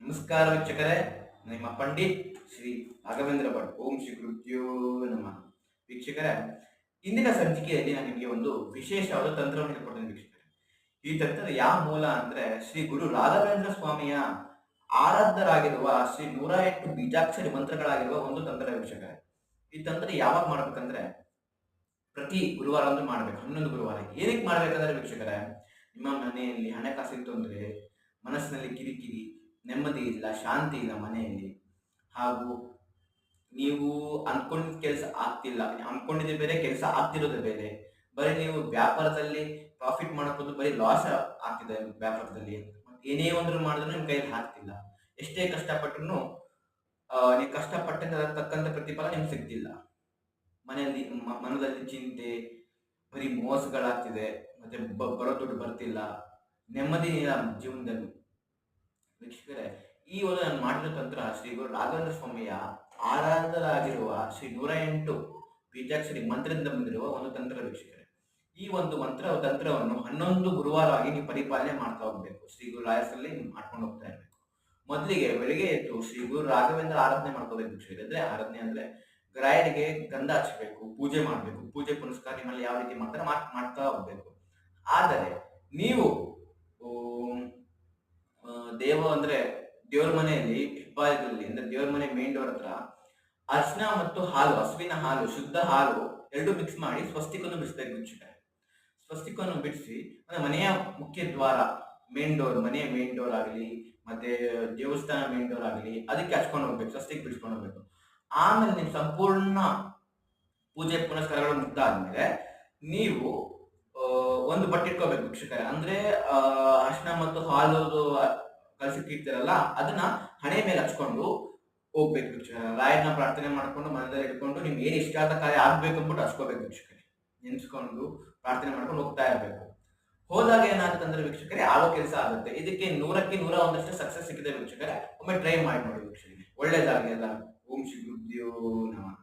ನಮಸ್ಕಾರ ವೀಕ್ಷಕರೇ, ನಿಮ್ಮ ಪಂಡಿತ್ ಶ್ರೀ ರಾಘವೇಂದ್ರ ಭಟ್. ಓಂ ಶ್ರೀ ಗುರುಭ್ಯೋ ನಮಃ. ವೀಕ್ಷಕರೇ, ಇಂದಿನ ಸಂಚಿಕೆಯಲ್ಲಿ ನಾನು ನಿಮಗೆ ಒಂದು ವಿಶೇಷವಾದ ತಂತ್ರವನ್ನು ಹೇಳ್ಕೊಡ್ತೇನೆ ವೀಕ್ಷಕರೇ. ಈ ತಂತ್ರದ ಯಾವ ಮೂಲ ಅಂದ್ರೆ ಶ್ರೀ ಗುರು ರಾಘವೇಂದ್ರ ಸ್ವಾಮಿಯ ಆರಾಧ್ಯರಾಗಿರುವ ಶ್ರೀ 108 ಬೀಜಾಕ್ಷರಿ ಮಂತ್ರಗಳಾಗಿರುವ ಒಂದು ತಂತ್ರ ವೀಕ್ಷಕರೇ. ಈ ತಂತ್ರ ಯಾವಾಗ ಮಾಡ್ಬೇಕಂದ್ರೆ ಪ್ರತಿ ಗುರುವಾರ ಒಂದು ಮಾಡ್ಬೇಕು, 11 ಗುರುವಾರ. ಏನಕ್ಕೆ ಮಾಡ್ಬೇಕಂದ್ರೆ ವೀಕ್ಷಕರೇ, ನಿಮ್ಮ ಮನೆಯಲ್ಲಿ ಹಣಕಾಸಿನ ತೊಂದರೆ, ಮನಸ್ಸಿನಲ್ಲಿ ಕಿರಿಕಿರಿ, ನೆಮ್ಮದಿ ಇಲ್ಲ, ಶಾಂತಿ ಇಲ್ಲ ಮನೆಯಲ್ಲಿ, ಹಾಗೂ ನೀವು ಅನ್ಕೊಂಡಿದ್ದ ಕೆಲಸ ಆಗ್ತಿಲ್ಲ, ಅನ್ಕೊಂಡಿದ್ದೆ ಬೇರೆ, ಕೆಲಸ ಆಗ್ತಿರೋದೇ ಬೇರೆ, ಬರೀ ನೀವು ವ್ಯಾಪಾರದಲ್ಲಿ ಪ್ರಾಫಿಟ್ ಮಾಡೋದು ಬರೀ ಲಾಸ್ ಆಗ್ತಿದೆ ವ್ಯಾಪಾರದಲ್ಲಿ, ಏನೇ ಒಂದು ಮಾಡಿದ್ರು ನಿಮ್ ಕೈಯಲ್ಲಿ ಆಗ್ತಿಲ್ಲ, ಎಷ್ಟೇ ಕಷ್ಟಪಟ್ಟರು ನೀವು ಕಷ್ಟಪಟ್ಟಂತ ತಕ್ಕಂತ ಪ್ರತಿಫಲ ನಿಮ್ಗೆ ಸಿಗ್ತಿಲ್ಲ, ಮನೆಯಲ್ಲಿ ಮನದಲ್ಲಿ ಚಿಂತೆ, ಬರೀ ಮೋಸಗಳಾಗ್ತಿದೆ, ಮತ್ತೆ ಬರೋ ದುಡ್ಡು ಬರ್ತಿಲ್ಲ, ನೆಮ್ಮದಿ ಇಲ್ಲ ಜೀವನದಲ್ಲಿ. ವೀಕ್ಷಕರೇ, ಈ ಒಂದು ನಾನು ಮಾಡಿರೋ ತಂತ್ರ ಶ್ರೀ ಗುರು ರಾಘವೇಂದ್ರ ಸ್ವಾಮಿಯ ಆರಾಧರಾಗಿರುವ ಶ್ರೀ 108 ಬೀಜಾಕ್ಷರಿ ಮಂತ್ರದಿಂದ ಬಂದಿರುವ ಒಂದು ತಂತ್ರ ವೀಕ್ಷಕರೇ. ಈ ಒಂದು ತಂತ್ರವನ್ನು 11 ಗುರುವಾರ ಆಗಿ ನೀವು ಪರಿಪಾಲನೆ ಮಾಡ್ತಾ ಹೋಗ್ಬೇಕು. ಶ್ರೀ ಗುರು ರಾಯಸಲ್ಲಿ ಮಾಡ್ಕೊಂಡು ಹೋಗ್ತಾ ಇರ್ಬೇಕು. ಮೊದಲಿಗೆ ಬೆಳಿಗ್ಗೆ ಎದ್ದು ಶ್ರೀ ಗುರು ರಾಘವೇಂದ್ರ ಆರಾಧನೆ ಮಾಡ್ಕೋಬೇಕು ವೀಕ್ಷಕರೇ. ಅಂದ್ರೆ ಆರಾಧನೆ ಅಂದ್ರೆ ರಾಯರಿಗೆ ಗಂಧ ಹಚ್ಚಬೇಕು, ಪೂಜೆ ಮಾಡ್ಬೇಕು, ಪೂಜೆ ಪುನಸ್ಕಾರ ನಿಮ್ಮಲ್ಲಿ ಯಾವ ರೀತಿ ಮಾಡ್ತಾರೆ ಮಾಡ್ತಾ ಹೋಗ್ಬೇಕು. ಆದರೆ ನೀವು ದೇವರ ಮನೆಯಲ್ಲಿ ಹೆಬ್ಬಾಗಿಲಲ್ಲಿ ಅಂದ್ರೆ ದೇವರ ಮನೆ ಮೇನ್ ಡೋರ್ ಹತ್ರ ಅರ್ಶಿನ ಮತ್ತು ಹಾಲು, ಹಸುವಿನ ಹಾಲು, ಶುದ್ಧ ಹಾಲು ಎರಡು ಮಿಕ್ಸ್ ಮಾಡಿ ಸ್ವಸ್ತಿಕನ್ನು ಬಿಡಿಸ್ಬೇಕು ವೀಕ್ಷಕರೇ. ಸ್ವಸ್ತಿಕವನ್ನು ಬಿಡಿಸಿ ಅಂದ್ರೆ ಮನೆಯ ಮುಖ್ಯ ದ್ವಾರ, ಮನೆಯ ಮೇನ್ ಡೋರ್ ಆಗಲಿ, ಮತ್ತೆ ದೇವಸ್ಥಾನ ಮೇನ್ ಡೋರ್ ಆಗಲಿ, ಅದಕ್ಕೆ ಹಚ್ಕೊಂಡು ಹೋಗ್ಬೇಕು, ಸ್ವಸ್ತಿಕ್ ಬಿಡಿಸ್ಕೊಂಡು ಹೋಗ್ಬೇಕು. ಆಮೇಲೆ ನೀವು ಸಂಪೂರ್ಣ ಪೂಜೆ ಪುನಸ್ಕಾರಗಳು ಮುಗ್ದಾದ್ಮೇಲೆ ನೀವು ಒಂದು ಬಟ್ಟೆ ಇಟ್ಕೋಬೇಕು ವೀಕ್ಷಕರೇ. ಅಂದ್ರೆ ಅರ್ಶಿನ ಮತ್ತು ಹಾಲು ಕಲಸಿಟ್ಟಿರ್ತೀರಲ್ಲ, ಅದನ್ನ ಹಣೆ ಮೇಲೆ ಹಚ್ಕೊಂಡು ಹೋಗ್ಬೇಕು ವೀಕ್ಷಕರೇ. ರಾಯನ ಪ್ರಾರ್ಥನೆ ಮಾಡ್ಕೊಂಡು ಮನದಲ್ಲಿ ಇಟ್ಕೊಂಡು ನಿಮ್ಗೆ ಏನ್ ಇಷ್ಟಾದ ಕಾರ್ಯ ಆಗ್ಬೇಕು ಅಂದ್ಬಿಟ್ಟು ಹಚ್ಕೋಬೇಕು ವೀಕ್ಷಕರೇ. ನೆನ್ಸ್ಕೊಂಡು ಪ್ರಾರ್ಥನೆ ಮಾಡ್ಕೊಂಡು ಹೋಗ್ತಾ ಇರ್ಬೇಕು. ಹೋದಾಗ ಏನಾಗುತ್ತಂದ್ರೆ ವೀಕ್ಷಕರೇ, ಆಗೋ ಕೆಲಸ ಆಗುತ್ತೆ. ಇದಕ್ಕೆ 100ಕ್ಕೆ 101 ಸಕ್ಸಸ್ ಸಿಕ್ಕಿದೆ ವೀಕ್ಷಕರೇ. ಒಮ್ಮೆ ಟ್ರೈ ಮಾಡಿ ನೋಡಿ ವೀಕ್ಷಕರೇ, ಒಳ್ಳೇದಾಗಲಿ. ಎಲ್ಲ ಓಂ ಶ್ರೀ ಗುರುಭ್ಯೋ ನಮಃ.